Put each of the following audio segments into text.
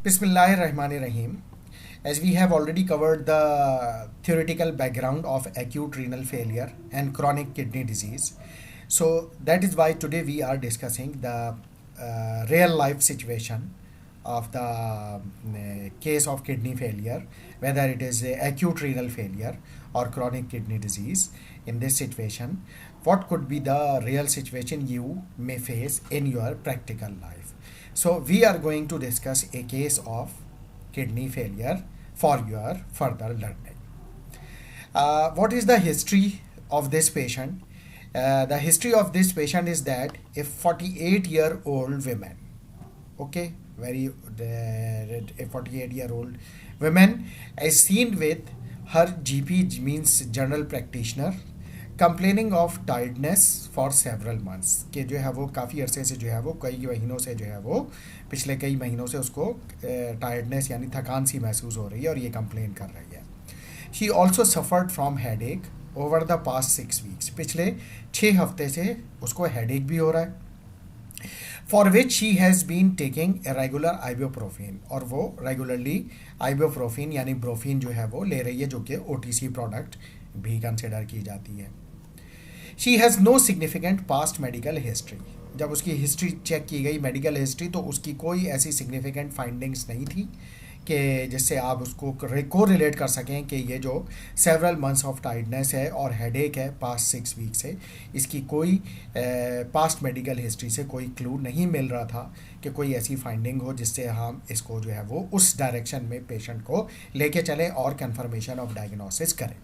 Bismillahirrahmanirrahim. As we have already covered the theoretical background of acute renal failure and chronic kidney disease, so that is why today we are discussing the real life situation of the case of kidney failure, whether it is acute renal failure or chronic kidney disease. In this situation, what could be the real situation you may face in your practical life? So, we are going to discuss a case of kidney failure for your further learning. What is the history of this patient? The history of this patient is that a 48-year-old woman, okay, a 48-year-old woman is seen with her GP, means general practitioner, complaining of tiredness for several months, कि जो है वो काफ़ी अरसे से जो है वो कई महीनों से जो है वो पिछले कई महीनों से उसको टायर्डनेस यानी थकान सी महसूस हो रही है और ये कंप्लेन कर रही है. She also suffered from head एक ओवर द पास्ट 6 वीक्स, पिछले 6 हफ्ते से उसको हेड एक भी हो रहा है. For which she has been taking a regular ibuprofen, और वो रेगुलरली आइबोप्रोफिन यानी ब्रोफिन जो है वो ले रही है, जो कि OTC प्रोडक्ट भी कंसिडर की जाती है. She has no significant past medical history. जब उसकी हिस्ट्री चेक की गई, मेडिकल हिस्ट्री, तो उसकी कोई ऐसी सिग्निफिकेंट फाइंडिंग्स नहीं थी कि जिससे आप उसको को रिलेट कर सकें कि ये जो सेवरल मंथ्स ऑफ टायर्डनेस है और हेडेक है पास्ट 6 वीक से, इसकी कोई पास्ट मेडिकल हिस्ट्री से कोई क्लू नहीं मिल रहा था कि कोई ऐसी फाइंडिंग हो जिससे हम इसको जो है वो उस डायरेक्शन में पेशेंट को लेके चलें और कन्फर्मेशन ऑफ डायग्नोसिस करें.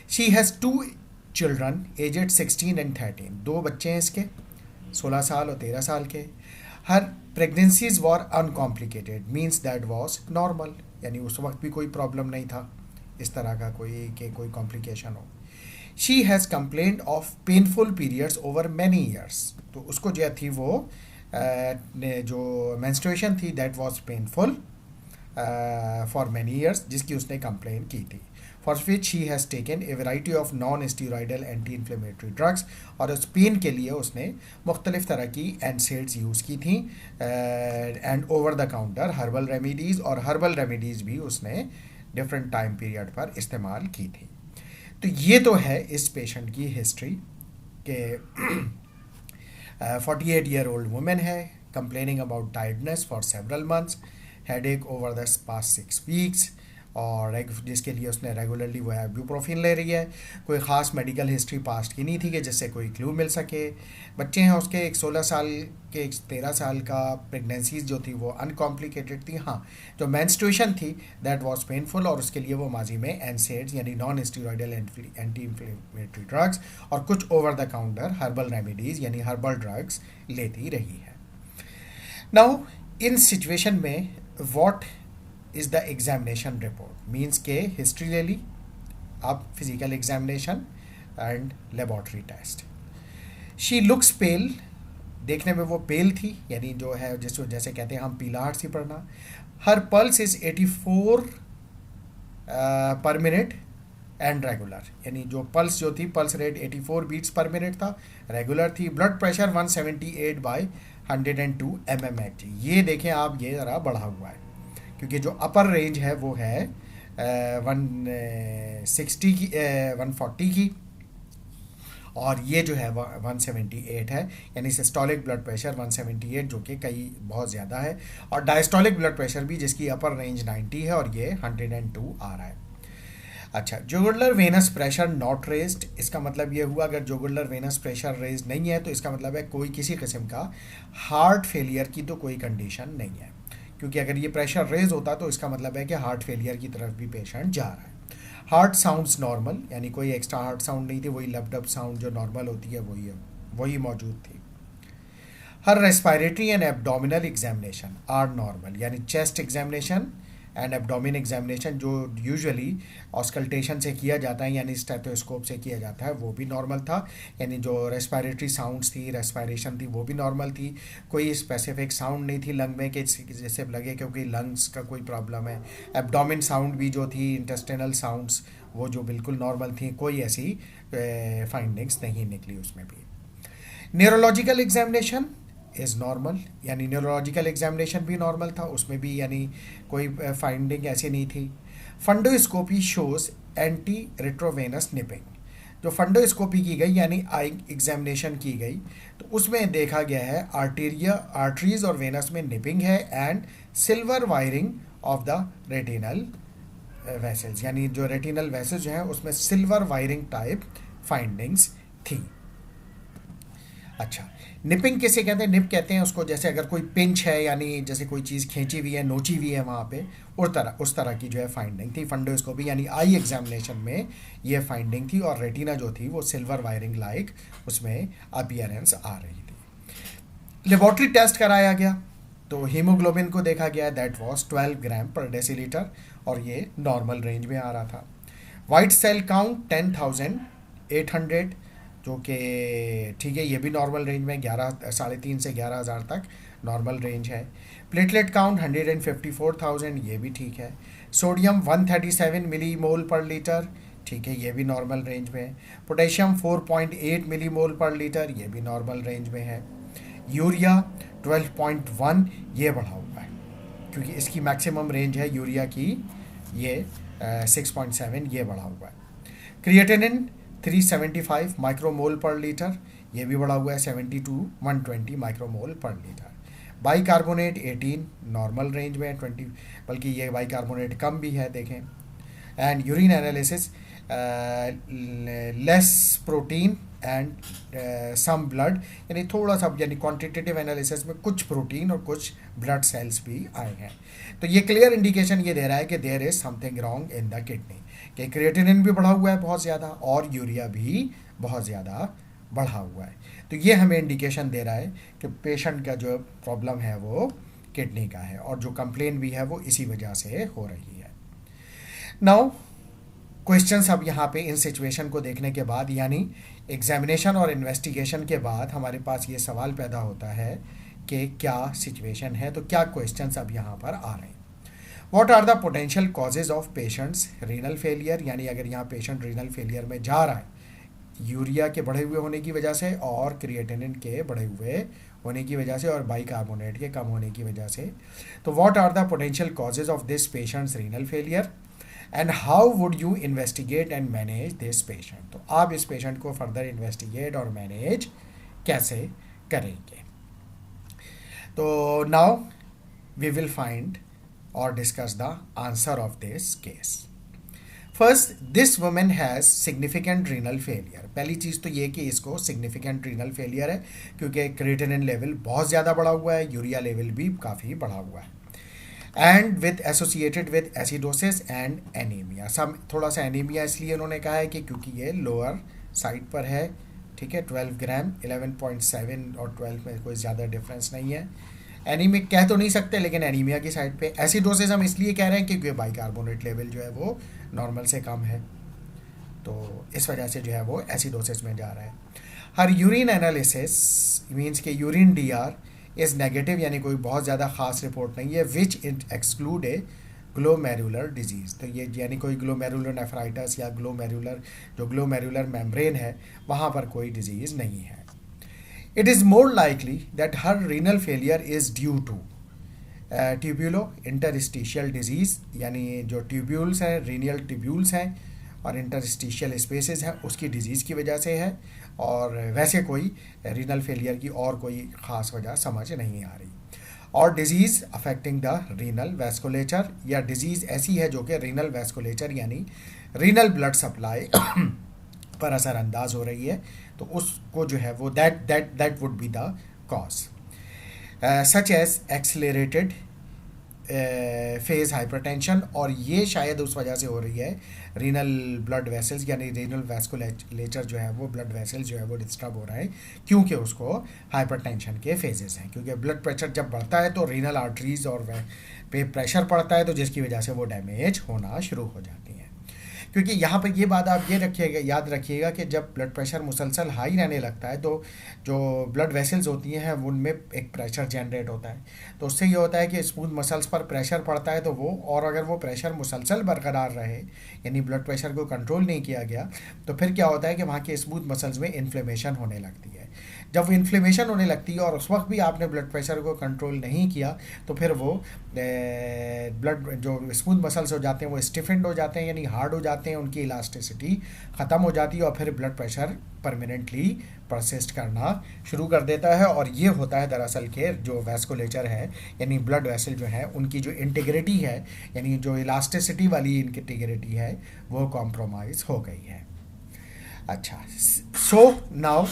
She has 2 children aged 16 and 13. 2 बच्चे हैं इसके, 16 साल और 13 साल के. Her pregnancies were uncomplicated, means that was normal, यानी उस वक्त भी कोई प्रॉब्लम नहीं था इस तरह का कोई कॉम्प्लिकेशन हो. She has complained of painful periods over many years. तो उसको जो थी वो जो मेंस्ट्रुएशन थी that was painful for many years, जिसकी उसने कंप्लेन की थी. For which she has taken a variety of non steroidal anti inflammatory drugs, और उस पेन के लिए उसने मुख्तलिफ तरह की एनसेड्स यूज़ की थी and over the counter herbal remedies, और हर्बल रेमेडीज़ भी उसने डिफरेंट टाइम पीरियड पर इस्तेमाल की थी. तो ये तो है इस पेशेंट की हिस्ट्री के 48-year-old वुमेन है, complaining about tiredness for several months, headache over the past 6 weeks, और जिसके लिए उसने रेगुलरली वो आइबुप्रोफिन ले रही है. कोई ख़ास मेडिकल हिस्ट्री पास्ट की नहीं थी कि जिससे कोई क्लू मिल सके. बच्चे हैं उसके, एक 16 साल के, एक 13 साल का. प्रेगनेंसीज जो थी वो अनकॉम्प्लिकेटेड थी. हाँ, जो मेंस्ट्रुएशन थी दैट वाज पेनफुल, और उसके लिए वो माजी में एनसेड्स यानी non steroidal anti inflammatory drugs और कुछ over the counter herbal remedies यानी हर्बल ड्रग्स लेती रही है. नाउ इन सिचुएशन में what is the examination report, means के हिस्ट्री ले ली, अब physical examination and laboratory test. She looks pale, देखने में वो पेल थी, यानी जो है जिसको जैसे कहते हैं हम पीलाहट सी पड़ना. हर पल्स इज़ 84 पर मिनट एंड रेगुलर, यानी जो पल्स जो थी, pulse rate 84 beats per minute था, रेगुलर थी. Blood pressure 178/102 mmHg. ये देखें आप, ये ज़रा बढ़ा हुआ है क्योंकि जो अपर रेंज है वो है 160 की 140 की, और ये जो है 178 है, यानी सिस्टोलिक ब्लड प्रेशर 178 जो कि कई बहुत ज़्यादा है, और डायस्टोलिक ब्लड प्रेशर भी जिसकी अपर रेंज 90 है और ये 102 आ रहा है. अच्छा, jugular venous pressure not raised, इसका मतलब ये हुआ अगर जुगुलर वेनस प्रेशर रेज नहीं है तो इसका मतलब है कोई किसी किस्म का हार्ट फेलियर की तो कोई कंडीशन नहीं है, क्योंकि अगर ये प्रेशर रेज होता तो इसका मतलब है कि हार्ट फेलियर की तरफ भी पेशेंट जा रहा है. हार्ट साउंड्स नॉर्मल, यानी कोई एक्स्ट्रा हार्ट साउंड नहीं थी, वही लपडप साउंड जो नॉर्मल होती है वही मौजूद थी. Her respiratory and abdominal examination are normal, यानी chest examination and abdomen examination जो यूजुअली ऑस्कल्टेशन से किया जाता है यानी स्टेथोस्कोप से किया जाता है वो भी नॉर्मल था, यानी जो रेस्पिरेटरी साउंड्स थी, रेस्पिरेशन थी, वो भी नॉर्मल थी. कोई स्पेसिफिक साउंड नहीं थी लंग में कि जैसे लगे क्योंकि लंग्स का कोई प्रॉब्लम है. एब्डोमिन साउंड भी जो थी, इंटेस्टिनल साउंड्स, वो जो बिल्कुल नॉर्मल थी, कोई ऐसी फाइंडिंग्स नहीं निकली उसमें भी. न्यूरोलॉजिकल एग्जामिनेशन इज़ नॉर्मल, यानी न्यूरोलॉजिकल एग्जामिनेशन भी नॉर्मल था, उसमें भी यानी कोई फाइंडिंग ऐसी नहीं थी। फंडोस्कोपी शोज एंटी रेट्रोवेनस निपिंग, जो फंडोस्कोपी की गई यानी आई एग्जामिनेशन की गई तो उसमें देखा गया है आर्टरीज और वेनस में निपिंग है and silver wiring of the retinal vessels, यानी जो रेटिनल वेसल्स जो हैं उसमें सिल्वर वायरिंग टाइप फाइंडिंग्स थी। अच्छा, निपिंग किसे कहते हैं? निप कहते हैं उसको जैसे अगर कोई पिंच है, यानी जैसे कोई चीज़ खींची हुई है, नोची हुई है वहाँ पे, उस तरह की जो है फाइंडिंग थी फंडोस्कोपी यानी आई एग्जामिनेशन में ये फाइंडिंग थी। और रेटिना जो थी वो सिल्वर वायरिंग लाइक उसमें अपीयरेंस आ रही थी। लेबोरेटरी टेस्ट कराया गया तो हीमोग्लोबिन को देखा गया, दैट वाज 12 ग्राम पर डेसीलीटर और ये नॉर्मल रेंज में आ रहा था। वाइट सेल काउंट 10,800 जो कि ठीक है, ये भी नॉर्मल रेंज में 3,500 से 11,000 तक नॉर्मल रेंज है। प्लेटलेट काउंट 154,000, ये भी ठीक है। सोडियम 137 मिली मोल पर लीटर, ठीक है, ये भी नॉर्मल रेंज में है। पोटेशियम 4.8 मिली मोल पर लीटर, ये भी नॉर्मल रेंज में है। यूरिया 12.1, ये बढ़ा हुआ है क्योंकि इसकी मैक्सिमम रेंज है यूरिया की, ये 6.7, ये बढ़ा हुआ है। क्रिएटिनिन 375 माइक्रोमोल पर लीटर, ये भी बढ़ा हुआ है 70 to 120 माइक्रोमोल पर लीटर। बाइकार्बोनेट 18 नॉर्मल रेंज में है, 20 बल्कि ये बाइकार्बोनेट कम भी है देखें। And urine analysis less protein and some blood, यानी थोड़ा सा, यानी क्वांटिटेटिव एनालिसिस में कुछ प्रोटीन और कुछ ब्लड सेल्स भी आए हैं। तो ये क्लियर इंडिकेशन ये दे रहा है कि there is something wrong in the kidney, कि क्रिएटिनिन भी बढ़ा हुआ है बहुत ज़्यादा और यूरिया भी बहुत ज़्यादा बढ़ा हुआ है। तो ये हमें इंडिकेशन दे रहा है कि पेशेंट का जो प्रॉब्लम है वो किडनी का है और जो कंप्लेन भी है वो इसी वजह से हो रही है। नाउ क्वेश्चंस अब यहाँ पे इन सिचुएशन को देखने के बाद, यानी एग्जामिनेशन और इन्वेस्टिगेशन के बाद हमारे पास ये सवाल पैदा होता है कि क्या सिचुएशन है, तो क्या क्वेश्चंस अब यहाँ पर आ रहे हैं। What are the potential causes of patient's renal failure, यानी अगर यहाँ पेशेंट रीनल फेलियर में जा रहा है यूरिया के बढ़े हुए होने की वजह से और क्रिएटिनिन के बढ़े हुए होने की वजह से और बाइकार्बोनेट के कम होने की वजह से, तो what are the potential causes of this patient's renal failure and how would you investigate and manage this patient. तो आप इस पेशेंट को फर्दर इन्वेस्टिगेट और मैनेज कैसे करेंगे। तो now we will find or discuss the answer of this case. First, this woman has significant renal failure. पहली चीज़ तो ये कि इसको significant renal failure है क्योंकि creatinine level बहुत ज़्यादा बढ़ा हुआ है, यूरिया लेवल भी काफ़ी बढ़ा हुआ है and with associated with acidosis and anemia. थोड़ा सा anemia इसलिए उन्होंने कहा है कि क्योंकि ये lower साइड पर है, ठीक है, 12 ग्राम, 11.7 और 12 में कोई ज़्यादा डिफरेंस नहीं है। एनीमिक कह तो नहीं सकते लेकिन एनीमिया की साइड पे। एसिडोसिस हम इसलिए कह रहे हैं क्योंकि बाइकार्बोनेट लेवल जो है वो नॉर्मल से कम है, तो इस वजह से जो है वो एसिडोसिस में जा रहा है। हर यूरिन एनालिसिस मींस के यूरिन डीआर इज़ नेगेटिव, यानी कोई बहुत ज़्यादा ख़ास रिपोर्ट नहीं है, which it exclude A glomerular disease. तो ये यानी कोई ग्लोमेरुलर नेफ्राइटिस या ग्लोमेरुलर मेम्ब्रेन है वहाँ पर कोई डिजीज़ नहीं है। It is more likely that her renal failure is due to tubulo-interstitial disease, यानी जो ट्यूब्यूल्स हैं, रीनियल ट्यूब्यूल्स हैं और इंटरस्टिशियल स्पेसेस हैं, उसकी डिजीज़ की वजह से है। और वैसे कोई रीनल फेलियर की और कोई ख़ास वजह समझ नहीं आ रही। और disease affecting the renal vasculature, या डिजीज़ ऐसी है जो कि रीनल वैस्कुलेचर यानी रीनल ब्लड सप्लाई पर असरअंदाज हो रही है, तो उसको जो है वो that would be the cause, such as accelerated phase hypertension. और ये शायद उस वजह से हो रही है रीनल ब्लड वेसल्स यानी रीनल वैस्कुलेचर जो है वो ब्लड वेसल्स जो है वो डिस्टर्ब हो रहा है क्योंकि उसको हाइपरटेंशन के फेजेस हैं, क्योंकि ब्लड प्रेशर जब बढ़ता है तो रीनल आर्टरीज और पे प्रेशर पड़ता है, तो जिसकी वजह से वो डैमेज होना शुरू हो जाती है। क्योंकि यहाँ पर ये बात आप ये रखिएगा, याद रखिएगा कि जब ब्लड प्रेशर मुसलसल हाई रहने लगता है तो जो ब्लड वेसल्स होती हैं उनमें एक प्रेशर जनरेट होता है, तो उससे ये होता है कि स्मूथ मसल्स पर प्रेशर पड़ता है तो वो, और अगर वो प्रेशर मुसलसल बरकरार रहे यानी ब्लड प्रेशर को कंट्रोल नहीं किया गया तो फिर क्या होता है कि वहाँ के स्मूथ मसल्स में इन्फ्लेमेशन होने लगती है, जब वो इन्फ्लेमेशन होने लगती है और उस वक्त भी आपने ब्लड प्रेशर को कंट्रोल नहीं किया तो फिर वो ब्लड जो स्मूथ मसल्स हो जाते हैं वो स्टिफेंड हो जाते हैं, यानी हार्ड हो जाते हैं, उनकी इलास्टिसिटी ख़त्म हो जाती है और फिर ब्लड प्रेशर परमानेंटली परसिस्ट करना शुरू कर देता है। और ये होता है दरअसल के जो वैस्कुलेचर है यानी ब्लड वेसल जो है उनकी जो इंटीग्रिटी है यानी जो इलास्टिसिटी वाली इंटीग्रिटी है वो कॉम्प्रोमाइज़ हो गई है। अच्छा, so now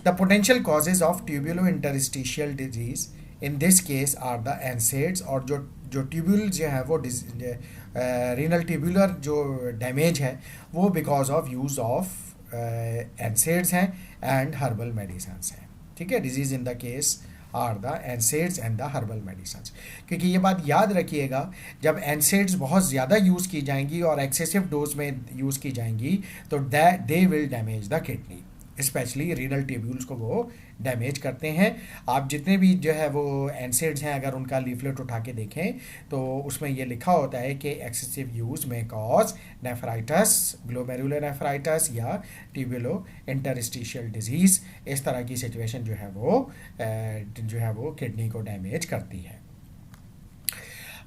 the potential causes of tubulo interstitial disease in this case are the NSAIDs, और जो ट्यूब्यूल जो है वो रीनल ट्यूबुलर जो डैमेज है वो because of use of NSAIDs हैं एंड हर्बल मेडिसिन्स हैं। ठीक है, disease in the case are the NSAIDs and the herbal medicines. क्योंकि ये बात याद रखिएगा, जब एनसेड्स बहुत ज़्यादा यूज़ की जाएंगी और एक्सेसिव डोज में यूज़ की जाएंगी तो they will damage the kidney, specially renal tubules को वो डैमेज करते हैं। आप जितने भी जो है वो एनसेड्स हैं अगर उनका लीफलेट उठा के देखें तो उसमें ये लिखा होता है कि एक्सेसिव यूज़ में कॉज नेफ्राइटस, ग्लोमेरुलोनेफ्राइटस या ट्यूबुलो इंटरस्टिशियल डिजीज़। इस तरह की सिचुएशन जो है वो किडनी को डैमेज करती है।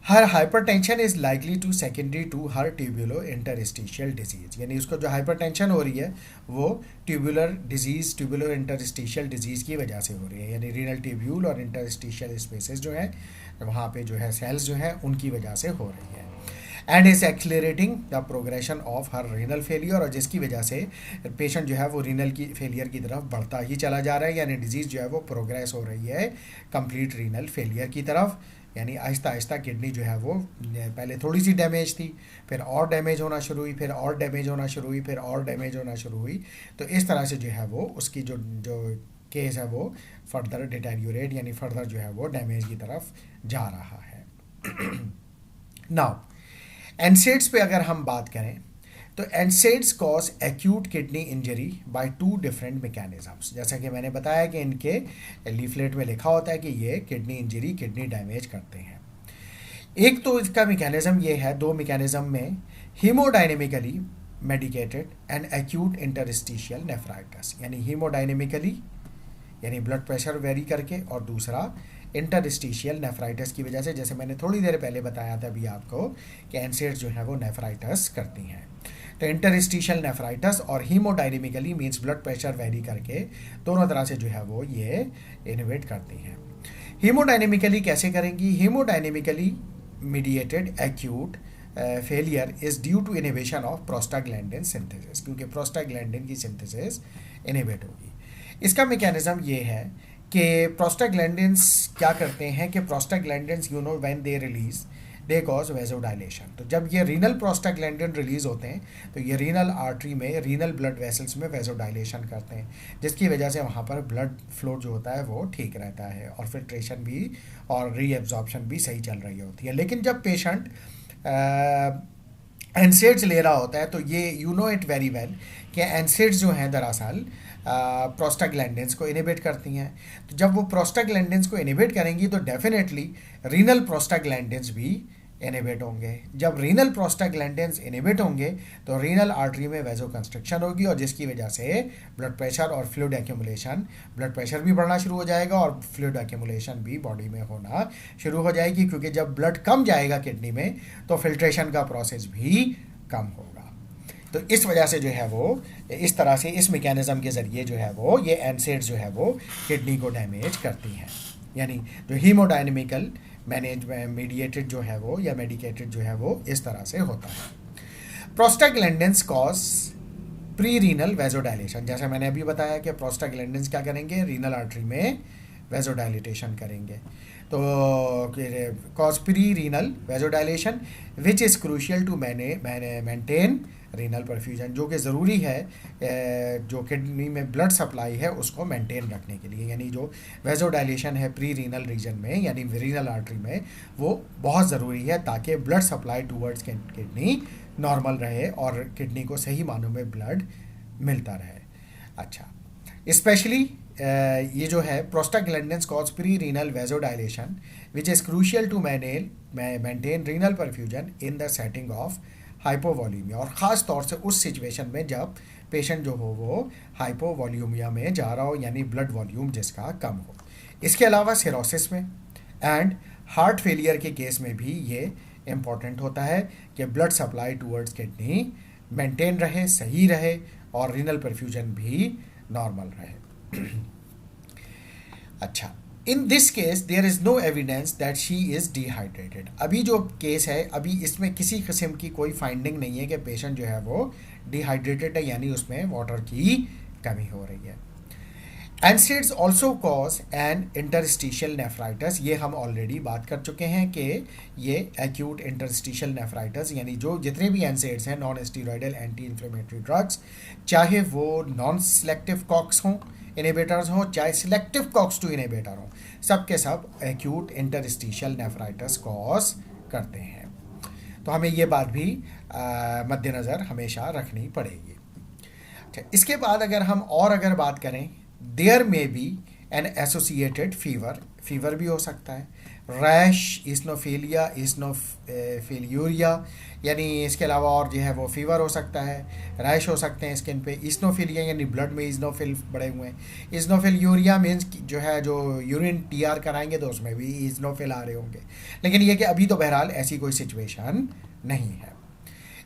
Her hypertension is likely to secondary to her tubulo interstitial disease, यानी उसको जो हाइपरटेंशन हो रही है वो tubular disease, tubulo interstitial disease की वजह से हो रही है, यानी रीनल ट्यूब्यूल और इंटरस्टिशियल स्पेसेस जो हैं वहाँ पे जो है सेल्स जो हैं उनकी वजह से हो रही है। And is accelerating the progression of her renal failure, और जिसकी वजह से पेशेंट जो है वो रीनल की फेलियर की तरफ बढ़ता ही चला जा रहा है, यानी डिजीज़ जो है वो प्रोग्रेस हो रही है कंप्लीट रीनल फेलियर की तरफ। यानी आहिस्ता आहिस्ता किडनी जो है वो पहले थोड़ी सी डैमेज थी, फिर और डैमेज होना शुरू हुई, फिर और डैमेज होना शुरू हुई, फिर और डैमेज होना शुरू हुई। तो इस तरह से जो है वो उसकी जो केस है वो फर्दर डिटेरियोरेट यानी फर्दर जो है वो डैमेज की तरफ जा रहा है। नाउ एनसेड्स पे अगर हम बात करें तो NSAIDs cause acute kidney injury by two different mechanisms. जैसा कि मैंने बताया कि इनके लीफलेट में लिखा होता है कि ये किडनी इंजरी, किडनी डैमेज करते हैं। एक तो इसका मैकेनिज्म ये है, दो मैकेनिज्म में, haemodynamically medicated and acute interstitial nephritis, यानी हीमोडायनेमिकली यानी ब्लड प्रेशर वेरी करके, और दूसरा इंटरस्टिशियल नेफ्राइटिस की वजह से, जैसे मैंने थोड़ी देर पहले बताया था अभी आपको कि एनसेड्स जो है वो नेफ्राइटिस करती हैं। तो इंटरस्टिशियल नेफ्राइटिस और haemodynamically means blood pressure vary करके दोनों तरह से जो है वो ये इनोवेट करती हैं। हीमोडायनेमिकली कैसे करेंगी? Haemodynamically mediated acute failure is due to inhibition of prostaglandin synthesis, क्योंकि प्रोस्टाग्लैंडिन की सिंथेसिस इनहिबिट होगी। इसका मैकेनिज्म ये है कि प्रोस्टाग्लैंडिन्स क्या करते हैं कि prostaglandins when they release they cause vasodilation. तो जब ये रीनल प्रोस्टाग्लैंडिन रिलीज होते हैं तो ये रीनल आर्टरी में, रीनल ब्लड वेसल्स में वेजोडाइलेशन करते हैं, जिसकी वजह से वहाँ पर ब्लड फ्लो जो होता है वो ठीक रहता है और फिल्ट्रेशन भी और रीएब्जॉर्प्शन भी सही चल रही होती है। लेकिन जब पेशेंट एनसेड्स ले रहा होता है तो ये इट वेरी वेल कि एनसेड्स जो हैं दरअसल प्रोस्टाग्लैंडिन्स को इनहिबिट करती हैं। तो जब वो प्रोस्टाग्लैंडिन्स को इनहिबिट करेंगी तो डेफिनेटली रीनल प्रोस्टाग्लैंडिन्स भी इनहिबिट होंगे। जब रीनल प्रोस्टाग्लैंडिन्स इनहिबिट होंगे तो रीनल आर्टरी में वेजो कंस्ट्रक्शन होगी और जिसकी वजह से ब्लड प्रेशर और फ्लूइड एक्यूमुलेशन, ब्लड प्रेशर भी बढ़ना शुरू हो जाएगा और फ्लूइड एक्यूमुलेशन भी बॉडी में होना शुरू हो जाएगी, क्योंकि जब ब्लड कम जाएगा किडनी में तो फिल्ट्रेशन का प्रोसेस भी कम होगा। तो इस वजह से जो है वो इस तरह से इस मैकेनिज्म के ज़रिए जो है वो ये एनसेड्स जो है वो किडनी को डैमेज करती हैं, यानी जो हीमोडायनेमिकल मीडिएटेड जो है वो या मेडिकेटेड जो है वो इस तरह से होता है। Prostaglandins cause pre renal vasodilation, जैसे मैंने अभी बताया कि प्रोस्टाग्लैंडिन्स क्या करेंगे, रीनल आर्टरी में वेजोडाइलेटेशन करेंगे। तो cause pre renal vasodilation which is crucial to maintain renal perfusion, जो कि ज़रूरी है जो किडनी में ब्लड सप्लाई है उसको मेंटेन रखने के लिए, यानी जो वेजोडाइलेशन है प्री रीनल रीजन में यानी रीनल आर्टरी में वो बहुत ज़रूरी है ताकि blood supply towards kidney normal रहे और किडनी को सही मानों में ब्लड मिलता रहे। अच्छा, स्पेशली ये जो है prostaglandins cause pre renal vasodilation which is crucial to maintain renal perfusion in the setting of hypovolaemia, और ख़ास तौर से उस सिचुएशन में जब पेशेंट जो हो वो हाइपोवॉल्यूमिया में जा रहा हो, यानी ब्लड वॉल्यूम जिसका कम हो। इसके अलावा सिरोसिस में एंड हार्ट फेलियर के केस में भी ये इम्पॉर्टेंट होता है कि blood supply towards kidney maintain रहे, सही रहे, और रीनल परफ्यूजन भी नॉर्मल रहे। अच्छा, in this case there is no evidence that she is dehydrated. अभी जो केस है, अभी इसमें किसी किस्म की कोई फाइंडिंग नहीं है कि पेशेंट जो है वो डिहाइड्रेटेड है, यानी उसमें वाटर की कमी हो रही है। NSAIDs also cause an interstitial nephritis, ये हम ऑलरेडी बात कर चुके हैं कि ये एक्यूट इंटरस्टिशियल नेफ्राइटिस, यानी जो जितने भी एनसेड्स हैं, non steroidal anti inflammatory drugs, चाहे वो नॉन सिलेक्टिव कॉक्स हों, इनहिबिटर्स हों, चाहे सिलेक्टिव कॉक्स टू इनहिबिटर हों, सब के सब एक्यूट इंटरस्टिशियल नेफ्राइटिस कॉज करते हैं। तो हमें ये बात भी मद्देनज़र हमेशा रखनी पड़ेगी। अच्छा, इसके बाद अगर बात करें, there may B an associated fever भी हो सकता है, रैश, इस्नोफिलिया, इस्नोफिल्यूरिया, यानी इसके अलावा और जो है वो फीवर हो सकता है, रैश हो सकते हैं स्किन पे, इस्नोफिलिया यानी ब्लड में इस्नोफिल बढ़े हुए हैं, इस्नोफिल्यूरिया मीन्स जो है जो यूरिन टीआर कराएंगे तो उसमें भी इस्नोफिल आ रहे होंगे, लेकिन ये कि अभी तो बहरहाल ऐसी कोई सिचुएशन नहीं है।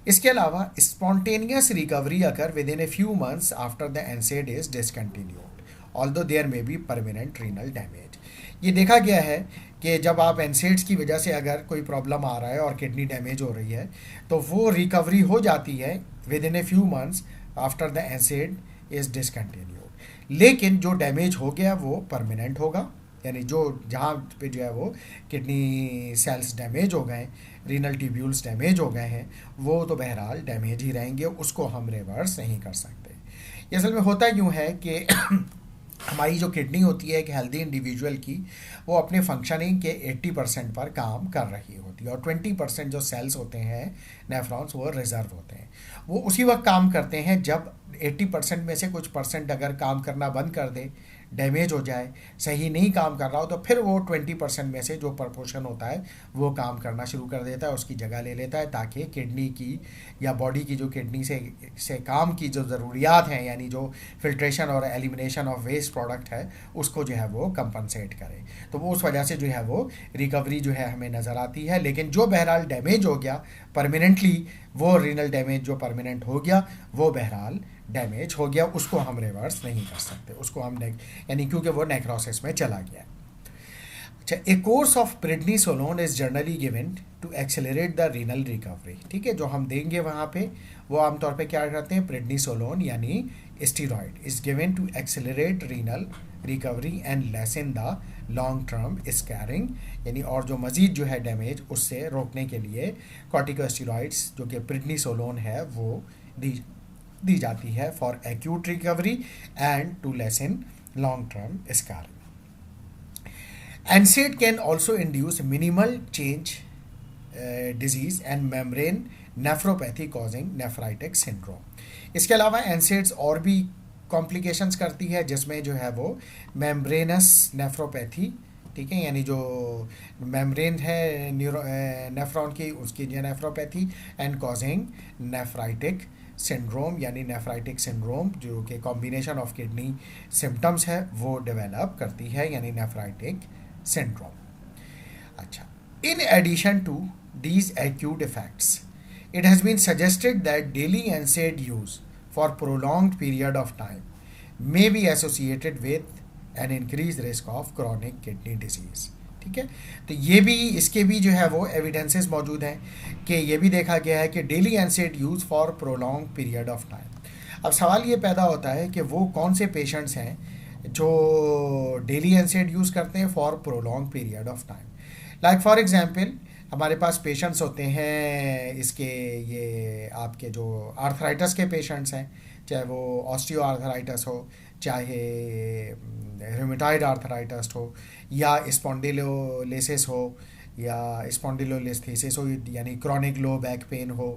इसके अलावा spontaneous recovery occur within a few months after the NSAID is discontinued, although there may be permanent renal damage. ये देखा गया है कि जब आप एनसेड्स की वजह से अगर कोई प्रॉब्लम आ रहा है और किडनी डैमेज हो रही है तो वो रिकवरी हो जाती है with in a few months after the NSAID is discontinued, लेकिन जो डैमेज हो गया वो परमानेंट होगा, यानी जो जहाँ पे जो है वो किडनी सेल्स डैमेज हो गए, रीनल ट्यूब्यूल्स डैमेज हो गए हैं, वो तो बहरहाल डैमेज ही रहेंगे, उसको हम रिवर्स नहीं कर सकते। ये असल में होता यूँ है कि हमारी जो किडनी होती है एक हेल्दी इंडिविजुअल की, वो अपने फंक्शनिंग के 80% पर काम कर रही होती है, और 20% जो सेल्स होते हैं नेफ्रॉन्स वो रिजर्व होते हैं। वो उसी वक्त काम करते हैं जब 80% में से कुछ परसेंट अगर काम करना बंद कर दे, डैमेज हो जाए, सही नहीं काम कर रहा हो, तो फिर वो 20% में से जो प्रपोर्शन होता है वो काम करना शुरू कर देता है, उसकी जगह ले लेता है, ताकि किडनी की या बॉडी की जो किडनी से काम की जो ज़रूरियात हैं, यानी जो फिल्ट्रेशन और एलिमिनेशन ऑफ वेस्ट प्रोडक्ट है, उसको जो है वो कंपनसेट करे। तो वो उस वजह से जो है वो रिकवरी जो है हमें नज़र आती है। लेकिन जो बहरहाल डैमेज हो गया परमानेंटली, वो रीनल डैमेज जो परमानेंट हो गया वो बहरहाल डैमेज हो गया, उसको हम रिवर्स नहीं कर सकते, उसको हम यानी क्योंकि वो नेक्रोसिस में चला गया। अच्छा, a course of prednisolone is generally given to accelerate the renal recovery. ठीक है, जो हम देंगे वहाँ पे वो आमतौर पे क्या करते हैं, प्रेडनिसोलोन यानी steroid is given to accelerate renal recovery and lessen the long term scarring, यानी और जो मज़ीद जो है डैमेज उससे रोकने के लिए कॉर्टिकोस्टेरॉइड्स जो कि प्रेडनिसोलोन है वो दी जाती है for acute recovery and to lessen long term scarring. NSAID can also induce minimal change disease and membrane nephropathy causing nephritic syndrome. इसके अलावा NSAIDs और भी कॉम्प्लिकेशंस करती है, जिसमें जो है वो मेम्ब्रेनस नेफ्रोपैथी, ठीक है, यानी जो मेम्ब्रेन है नेफ्रॉन की उसकी जो nephropathy, and causing nephritic syndrome, यानी नेफ्राइटिक सिंड्रोम जो कि कॉम्बिनेशन ऑफ किडनी सिम्टम्स है वो डेवलप करती है, यानी नेफ्राइटिक syndrome. अच्छा, in addition to these acute effects, it has been suggested that daily NSAID use for prolonged period of time may be associated with an increased risk of chronic kidney disease. ठीक है, तो ये भी इसके भी जो है वो एविडेंसेस मौजूद हैं कि ये भी देखा गया है कि daily NSAID use for prolong period of time. अब सवाल ये पैदा होता है कि वो कौन से पेशेंट्स हैं जो डेली NSAID यूज़ करते हैं for prolong period of time. Like for example हमारे पास पेशेंट्स होते हैं इसके, ये आपके जो आर्थराइटिस के पेशेंट्स हैं, चाहे वो ऑस्टियो आर्थराइटिस हो, चाहे रूमेटॉइड आर्थराइटिस हो, या स्पॉन्डिलोलिसिस हो, या स्पॉन्डिलोलिस्थेसिस हो, यानी क्रॉनिक लो बैक पेन हो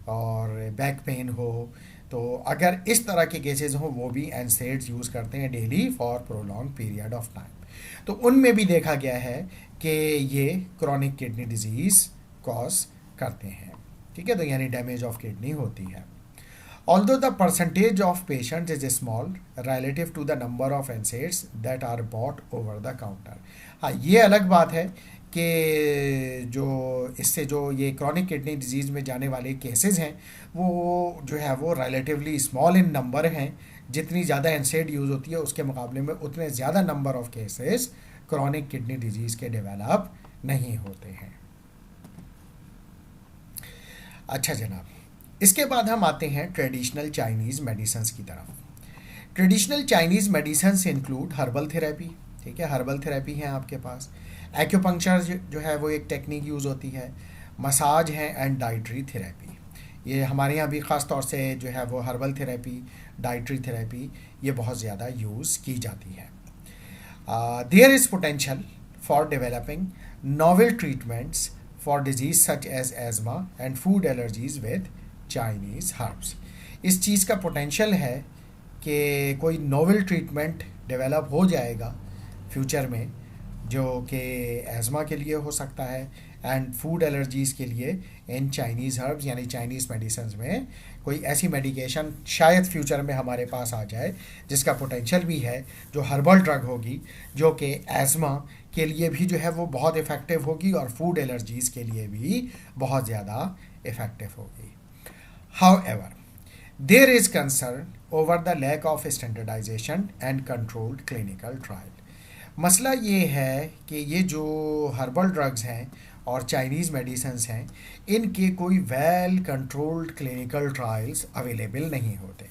और बैक पेन हो, तो अगर इस तरह के केसेस हों वो भी NSAIDs यूज़ करते हैं daily for prolong period of time. तो उनमें भी देखा गया है कि ये क्रॉनिक किडनी डिजीज़ कॉज करते हैं। ठीक है, तो यानी डैमेज ऑफ किडनी होती है। Although the percentage of patients is small relative to the number of NSAIDs that are bought over the counter। हाँ, ये अलग बात है कि जो इससे जो ये क्रॉनिक किडनी डिजीज़ में जाने वाले केसेस हैं वो जो है वो रिलेटिवली स्मॉल इन नंबर हैं। जितनी ज़्यादा एनसेड यूज़ होती है उसके मुकाबले में उतने ज़्यादा number of cases chronic kidney disease के डेवलप नहीं होते हैं। अच्छा जनाब, इसके बाद हम आते हैं ट्रेडिशनल चाइनीज़ मेडिसिन्स की तरफ। Traditional Chinese medicines include herbal therapy, ठीक है, हर्बल थेरेपी है आपके पास। एक्यूपंक्चर जो है वो एक टेक्निक यूज़ होती है। मसाज है एंड डाइटरी थेरेपी, ये हमारे यहाँ भी ख़ास तौर से जो है वो हर्बल थेरेपी, डाइटरी थेरेपी ये बहुत ज़्यादा यूज़ की जाती है। There is potential for developing novel treatments for disease such as asthma and food allergies with Chinese herbs. इस चीज़ का पोटेंशियल है कि कोई नोवेल ट्रीटमेंट डेवलप हो जाएगा फ्यूचर में जो कि एज़मा के लिए हो सकता है एंड फूड एलर्जीज़ के लिए इन चाइनीज़ हर्ब्स यानी चाइनीज़ मेडिसिन में कोई ऐसी मेडिकेशन शायद फ्यूचर में हमारे पास आ जाए जिसका पोटेंशियल भी है, जो हर्बल ड्रग होगी जो कि एज़मा के लिए भी जो है वो बहुत इफ़ेक्टिव होगी और फूड एलर्जीज़ के लिए भी बहुत ज़्यादा इफ़ेक्टिव होगी। However, there is concern over the lack of standardization and controlled clinical trial। मसला ये है कि ये जो हर्बल ड्रग्स हैं और चाइनीज़ मेडिसिन्स हैं इनके कोई well controlled clinical trials available नहीं होते।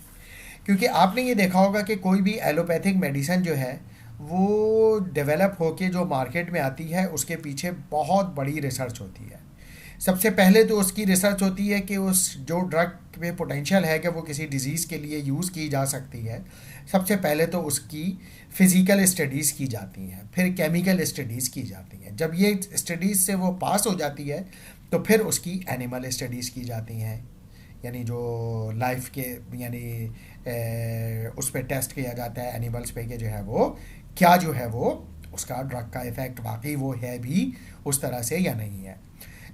क्योंकि आपने ये देखा होगा कि कोई भी एलोपैथिक मेडिसिन जो है वो डेवलप होके जो मार्केट में आती है उसके पीछे बहुत बड़ी रिसर्च होती है। सबसे पहले तो उसकी रिसर्च होती है कि उस जो ड्रग में पोटेंशियल है कि वो किसी डिज़ीज़ के लिए यूज़ की जा सकती है, सबसे पहले तो उसकी फ़िज़िकल स्टडीज़ की जाती हैं, फिर केमिकल स्टडीज़ की जाती हैं। जब ये स्टडीज़ से वो पास हो जाती है तो फिर उसकी एनिमल स्टडीज़ की जाती हैं, यानी जो लाइफ के यानी उस पर टेस्ट किया जाता है एनिमल्स पे कि जो है वो क्या जो है वो उसका ड्रग का इफ़ेक्ट वाकई वो है भी उस तरह से या नहीं है।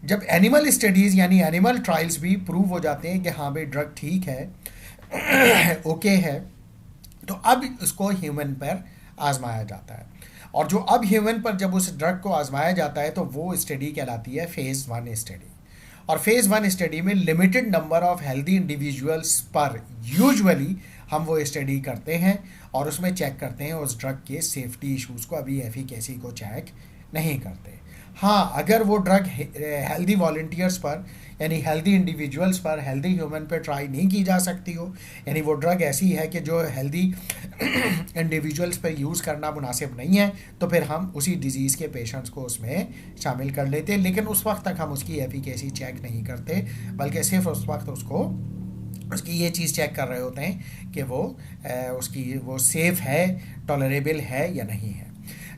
जब एनिमल स्टडीज़ यानी एनिमल ट्रायल्स भी प्रूव हो जाते हैं कि हाँ भाई ड्रग ठीक है ओके है, तो अब उसको ह्यूमन पर आजमाया जाता है। और जो अब ह्यूमन पर जब उस ड्रग को आजमाया जाता है तो वो स्टडी कहलाती है फेज़ 1 स्टडी। और फेज़ 1 स्टडी में limited number of healthy individuals पर यूजुअली हम वो स्टडी करते हैं और उसमें चेक करते हैं उस ड्रग के सेफ्टी इश्यूज़ को, अभी एफिकेसी को चेक नहीं करते। हाँ, अगर वो ड्रग हेल्दी वॉलंटियर्स पर यानी हेल्दी इंडिविजुअल्स पर, हेल्दी ह्यूमन पर ट्राई नहीं की जा सकती हो, यानी वो ड्रग ऐसी है कि जो हेल्दी इंडिविजुअल्स पर यूज़ करना मुनासिब नहीं है, तो फिर हम उसी डिज़ीज़ के पेशेंट्स को उसमें शामिल कर लेते हैं। लेकिन उस वक्त तक हम उसकी एफिकेसी चेक नहीं करते, बल्कि सिर्फ उस वक्त उसकी ये चीज़ चेक कर रहे होते हैं कि वो सेफ़ है, टॉलरेबल है या नहीं है।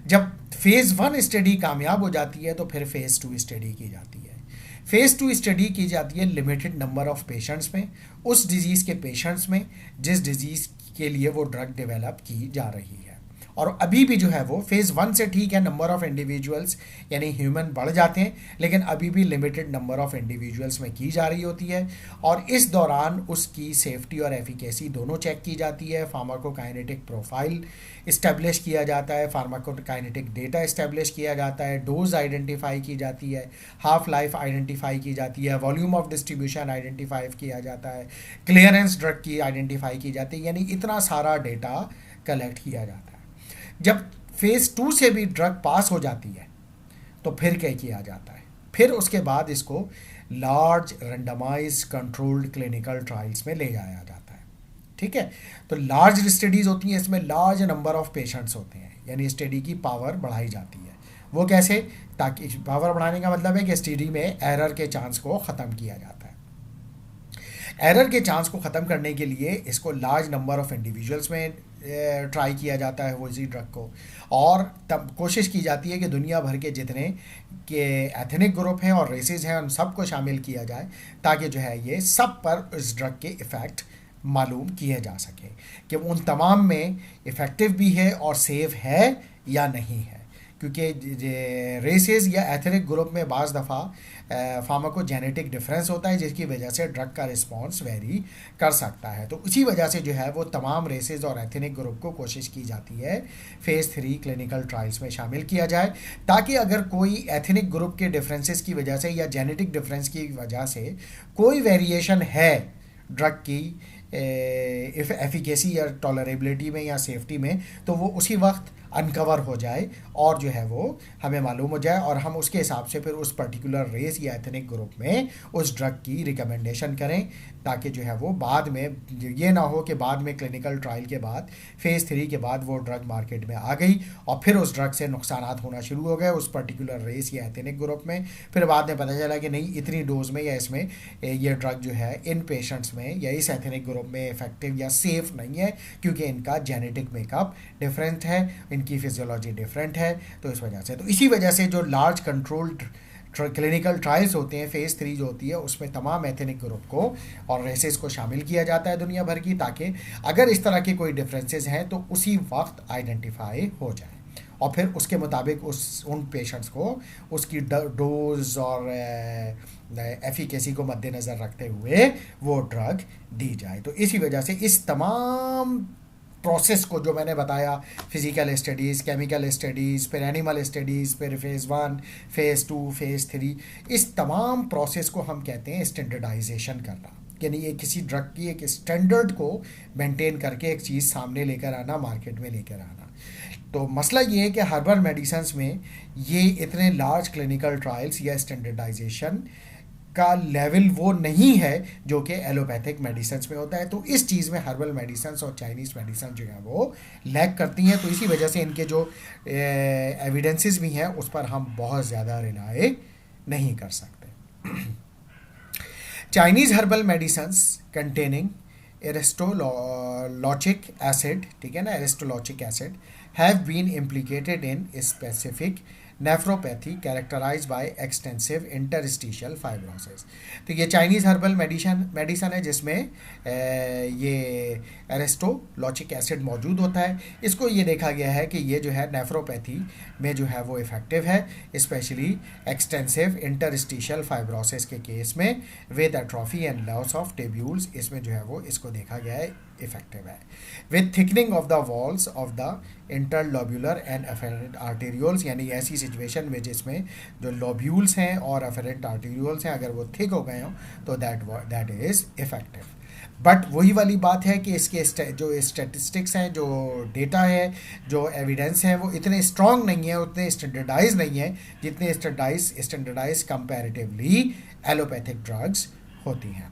जब फेज़ 1 स्टडी कामयाब हो जाती है तो फिर फेज़ 2 स्टडी की जाती है। फेज़ 2 स्टडी की जाती है लिमिटेड नंबर ऑफ पेशेंट्स में, उस डिज़ीज़ के पेशेंट्स में जिस डिज़ीज़ के लिए वो ड्रग डेवलप की जा रही है। और अभी भी जो है वो फेज़ 1 से ठीक है, नंबर ऑफ़ इंडिविजुअल्स यानी ह्यूमन बढ़ जाते हैं, लेकिन अभी भी लिमिटेड नंबर ऑफ़ इंडिविजुअल्स में की जा रही होती है। और इस दौरान उसकी सेफ्टी और एफिकेसी दोनों चेक की जाती है। फार्माकोकाइनेटिक प्रोफाइल इस्टेब्लिश किया जाता है, फार्माकोकाइनेटिक डेटा इस्टेब्लिश किया जाता है, डोज आइडेंटिफाई की जाती है, हाफ लाइफ आइडेंटिफाई की जाती है, वॉल्यूम ऑफ डिस्ट्रीब्यूशन आइडेंटिफाई किया जाता है, क्लियरेंस ड्रग की आइडेंटिफाई की जाती है, यानी इतना सारा डेटा कलेक्ट किया जाता है। जब फेज़ 2 से भी ड्रग पास हो जाती है तो फिर क्या किया जाता है, फिर उसके बाद इसको large randomised controlled clinical trials में ले जाया जाता है। ठीक है, तो लार्ज स्टडीज़ होती हैं, इसमें लार्ज नंबर ऑफ पेशेंट्स होते हैं, यानी स्टडी की पावर बढ़ाई जाती है। वो कैसे, ताकि पावर बढ़ाने का मतलब है कि स्टडी में एरर के चांस को ख़त्म किया जाता है। एरर के चांस को ख़त्म करने के लिए इसको लार्ज नंबर ऑफ़ इंडिविजुअल्स में ट्राई किया जाता है वो इसी ड्रग को, और तब कोशिश की जाती है कि दुनिया भर के जितने के एथनिक ग्रुप हैं और रेसेस हैं उन सबको शामिल किया जाए, ताकि जो है ये सब पर इस ड्रग के इफ़ेक्ट मालूम किए जा सके कि उन तमाम में इफ़ेक्टिव भी है और सेफ़ है या नहीं है। क्योंकि रेसेस या एथनिक ग्रुप में बाज़ दफ़ा फार्माकोजेनेटिक डिफरेंस होता है, जिसकी वजह से ड्रग का रिस्पॉन्स वेरी कर सकता है। तो उसी वजह से जो है वो तमाम रेसेस और एथनिक ग्रुप को कोशिश की जाती है फेज़ 3 क्लिनिकल ट्रायल्स में शामिल किया जाए, ताकि अगर कोई एथनिक ग्रुप के डिफरेंसेस की वजह से या जेनेटिक डिफरेंस की वजह से कोई वेरिएशन है ड्रग की एफिकेसी या टॉलरेबिलिटी में या सेफ्टी में, तो वो उसी वक्त अनकवर हो जाए और जो है वो हमें मालूम हो जाए, और हम उसके हिसाब से फिर उस पर्टिकुलर रेस या एथनिक ग्रुप में उस ड्रग की रिकमेंडेशन करें, ताकि जो है वो बाद में ये ना हो कि बाद में क्लिनिकल ट्रायल के बाद फेज़ 3 के बाद वो ड्रग मार्केट में आ गई और फिर उस ड्रग से नुकसान होना शुरू हो गए उस पर्टिकुलर रेस या एथनिक ग्रुप में। फिर बाद में पता चला कि नहीं, इतनी डोज में या इसमें ये ड्रग जो है इन पेशेंट्स में या इस एथनिक ग्रुप में इफेक्टिव या सेफ नहीं है, क्योंकि इनका जेनेटिक मेकअप डिफरेंट है, इनकी फिजियोलॉजी डिफरेंट है। तो इस वजह से, तो इसी वजह से जो लार्ज कंट्रोल्ड क्लिनिकल ट्रायल्स होते हैं फेज़ 3 जो होती है, उसमें तमाम एथनिक ग्रुप को और रेसेस को शामिल किया जाता है दुनिया भर की, ताकि अगर इस तरह के कोई डिफरेंसेस हैं तो उसी वक्त आइडेंटिफाई हो जाए और फिर उसके मुताबिक उन पेशेंट्स को उसकी डोज और एफिकेसी को मद्देनज़र रखते हुए वो ड्रग दी जाए। तो इसी वजह से इस तमाम प्रोसेस को जो मैंने बताया, फिज़िकल स्टडीज़, केमिकल स्टडीज़, फिर एनिमल स्टडीज़, फिर फेज़ 1, फेज़ 2, फेज़ 3, इस तमाम प्रोसेस को हम कहते हैं स्टैंडर्डाइजेशन करना, यानी ये किसी ड्रग की एक स्टैंडर्ड को मेंटेन करके एक चीज़ सामने लेकर आना, मार्केट में लेकर आना। तो मसला ये है कि हर्बल मेडिसिन्स में ये इतने लार्ज क्लिनिकल ट्रायल्स या स्टैंडर्डाइजेशन का लेवल वो नहीं है जो कि एलोपैथिक मेडिसिन्स में होता है। तो इस चीज़ में हर्बल मेडिसिन्स और चाइनीज़ मेडिसिन जो है वो लैग करती हैं। तो इसी वजह से इनके जो एविडेंसेस भी हैं उस पर हम बहुत ज़्यादा रिलाय नहीं कर सकते। Chinese herbal medicines containing aristolochic acid, ठीक है ना, aristolochic acid have been implicated in specific nephropathy characterize by extensive interstitial fibrosis. तो ये चाइनीज़ हर्बल मेडिसन है जिसमें ये एरिस्टोलॉचिक एसिड मौजूद होता है। इसको ये देखा गया है कि ये जो है नेफ्रोपैथी में जो है वो इफ़ेक्टिव है, स्पेशली एक्सटेंसिव इंटरस्टिशियल फाइब्रोसिस के केस में with atrophy and loss of टेब्यूल्स, इसमें जो है वो इसको देखा गया है इफेक्टिव है। With thickening of the walls of the interlobular and afferent arterioles, यानी ऐसी सिचुएशन में जिसमें जो लोब्यूल्स हैं और अफेरेंट आर्टेरियोल्स हैं अगर वो थिक हो गए हों तो दैट इज़ इफेक्टिव। बट वही वाली बात है कि इसके जो स्टैटिस्टिक्स हैं, जो डेटा है, जो एविडेंस है, वो इतने स्ट्रॉन्ग नहीं है, उतने स्टैंडर्डाइज नहीं है जितने स्टैंडर्डाइज कंपैरेटिवली एलोपैथिक ड्रग्स होती हैं।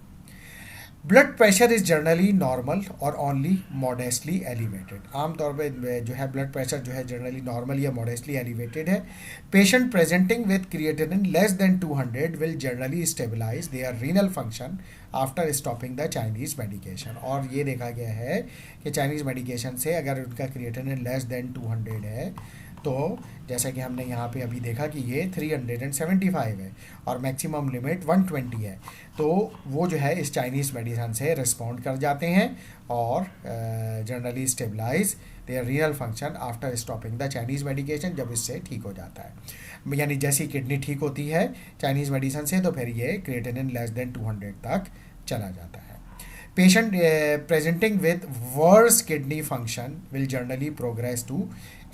Blood pressure is generally normal और ओनली मॉडेस्टली एलिवेटेड। आमतौर पे जो है ब्लड प्रेशर जो है जनरली नॉर्मल या मॉडेस्टली एलिवेटेड है। Patient presenting with creatinine less than 200 will generally stabilise their renal function after stopping the Chinese medication. और ये देखा गया है कि चाइनीज़ मेडिकेशन से अगर उनका क्रिएटिनिन लेस देन 200 है तो जैसा कि हमने यहाँ पे अभी देखा कि ये 375 है और मैक्सिमम लिमिट 120 है, तो वो जो है इस चाइनीज़ मेडिसिन से रिस्पॉन्ड कर जाते हैं और generally stabilise their renal function after stopping the Chinese medication, जब इससे ठीक हो जाता है। यानी जैसी किडनी ठीक होती है चाइनीज़ मेडिसिन से तो फिर ये क्रिएटिनिन लेस देन 200 तक चला जाता है। Patient presenting with worse kidney function will generally progress to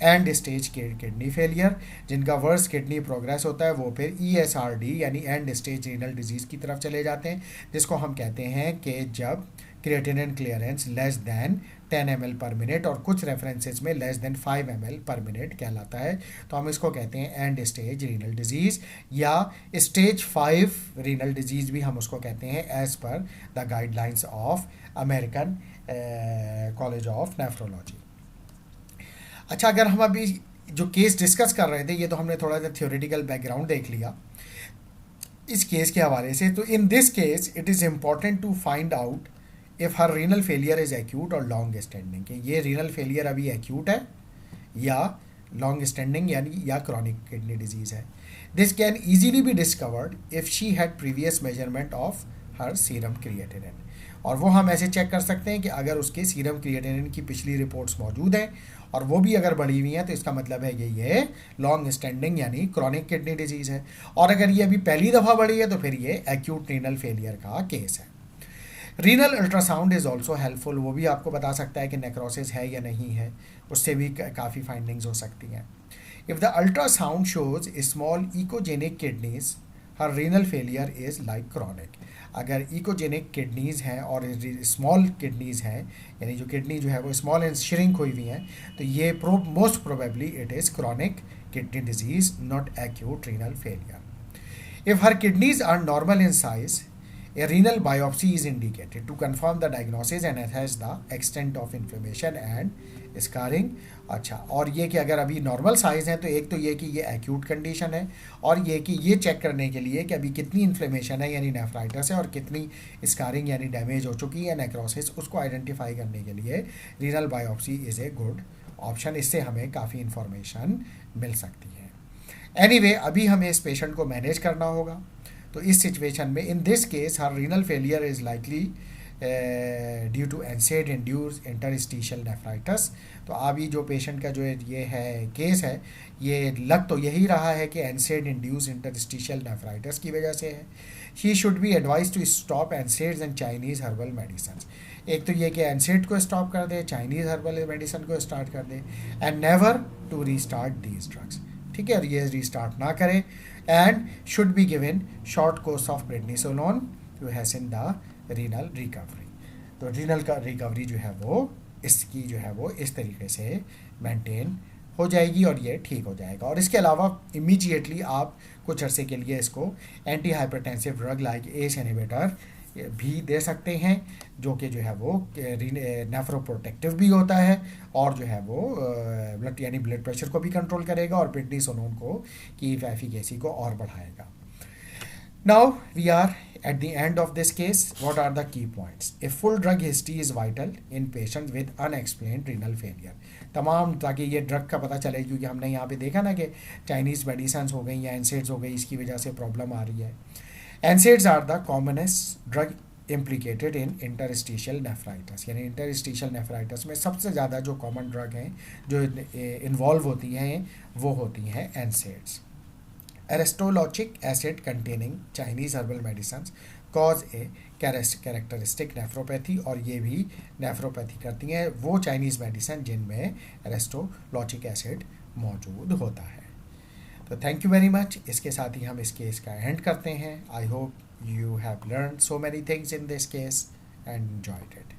and stage kidney failure. जिनका वर्स किडनी प्रोग्रेस होता है वो फिर ESRD यानी एंड स्टेज रीनल डिजीज़ की तरफ चले जाते हैं, जिसको हम कहते हैं कि जब creatinine clearance less than 10 ml per minute और कुछ रेफरेंसेस में less than 5 ml per minute कहलाता है। तो हम इसको कहते हैं एंड स्टेज रीनल डिजीज़ या स्टेज 5 रीनल डिजीज़ भी हम उसको कहते हैं as per the guidelines of American College of Nephrology. अच्छा, अगर हम अभी जो केस डिस्कस कर रहे थे ये तो हमने थोड़ा सा थ्योरेटिकल बैकग्राउंड देख लिया इस केस के हवाले से। तो in this case it is important to find out if her renal failure is acute और लॉन्ग स्टैंडिंग, कि ये रीनल फेलियर अभी एक्यूट है या लॉन्ग स्टैंडिंग यानी या क्रॉनिक किडनी डिजीज़ है। This can easily be discovered if she had previous measurement of her serum creatinine. और वो हम ऐसे चेक कर सकते हैं कि अगर उसके सीरम क्रिएटिनिन की पिछली रिपोर्ट्स मौजूद हैं और वो भी अगर बढ़ी हुई हैं तो इसका मतलब है कि ये लॉन्ग स्टैंडिंग यानी क्रॉनिक किडनी डिजीज़ है। और अगर ये अभी पहली दफ़ा बढ़ी है तो फिर ये एक्यूट रीनल फेलियर का केस है। Renal ultrasound is also helpful, वो भी आपको बता सकता है कि नेक्रोसिस है या नहीं है, उससे भी काफ़ी फाइंडिंग्स हो सकती हैं। If the ultrasound shows small echogenic kidneys, her renal failure is like chronic. अगर इकोजेनिक किडनीज़ हैं और स्मॉल किडनीज़ हैं, यानी जो किडनी जो है वो स्मॉल एंड श्रिंक हुई हुई हैं, तो ये most probably it is chronic kidney disease, not acute renal failure. If her kidneys are normal in size, a renal biopsy is indicated to confirm the diagnosis and assess the extent of inflammation and scarring। अच्छा, और ये कि अगर अभी normal size है तो एक तो ये कि ये एक्यूट कंडीशन है, और ये कि ये चेक करने के लिए कि अभी कितनी इन्फ्लेमेशन है यानी नेफ्राइटिस है और कितनी स्कारिंग यानी डैमेज हो चुकी है नेक्रोसिस, उसको आइडेंटिफाई करने के लिए renal biopsy is a good option. इससे हमें काफ़ी इंफॉर्मेशन मिल सकती है। एनीवे अभी हमें इस पेशेंट को मैनेज करना होगा। तो इस सिचुएशन में in this case her renal failure is likely due to NSAID induce interstitial nephritis. तो अभी जो पेशेंट का जो ये है केस है, ये लग तो यही रहा है कि एनसेड इंड्यूस इंटरस्टिशियल नेफ्राइटिस की वजह से है। He should be advise to stop NSAIDs and Chinese herbal medicine. एक तो ये कि एनसेड को स्टॉप कर दे, चाइनीज़ हर्बल मेडिसिन को स्टार्ट कर दे, and never to restart these drugs. ठीक है, और ये रीस्टार्ट ना करें, and should be given short course of prednisolone to hasten the renal recovery. तो रीनल का रिकवरी जो है वो इसकी जो है वो इस तरीके से मेंटेन हो जाएगी और ये ठीक हो जाएगा। और इसके अलावा इमीडिएटली आप कुछ अरसे के लिए इसको anti hypertensive drug like ACE inhibitor भी दे सकते हैं, जो कि जो है वो नेफ्रोप्रोटेक्टिव भी होता है और जो है वो ब्लड यानी ब्लड प्रेशर को भी कंट्रोल करेगा और प्रेडनिसोलोन को की एफिकेसी को और बढ़ाएगा। Now we are at the end of this case, what are the key points? A full drug history is vital in patients with unexplained renal failure। तमाम, ताकि ये ड्रग का पता चले, क्योंकि हमने यहाँ पे देखा ना कि चाइनीज़ मेडिसिन हो गई या एनसेड्स हो गई, इसकी वजह से प्रॉब्लम आ रही है। NSAIDs are the commonest drug implicated in interstitial nephritis, यानी इंटरस्टिशियल नेफ्राइटिस में सबसे ज़्यादा जो कॉमन ड्रग हैं जो इन्वॉल्व होती हैं वो होती हैं NSAIDs. Aristolochic acid containing Chinese herbal medicine cause a characteristic nephropathy, और ये भी नेफ्रोपैथी करती हैं वो चाइनीज़ मेडिसिन जिनमें एरेस्टोलॉचिक एसिड मौजूद होता है। तो थैंक यू वेरी मच। इसके साथ ही हम इस केस का एंड करते हैं। I hope you have learned so many things in this case and enjoyed it.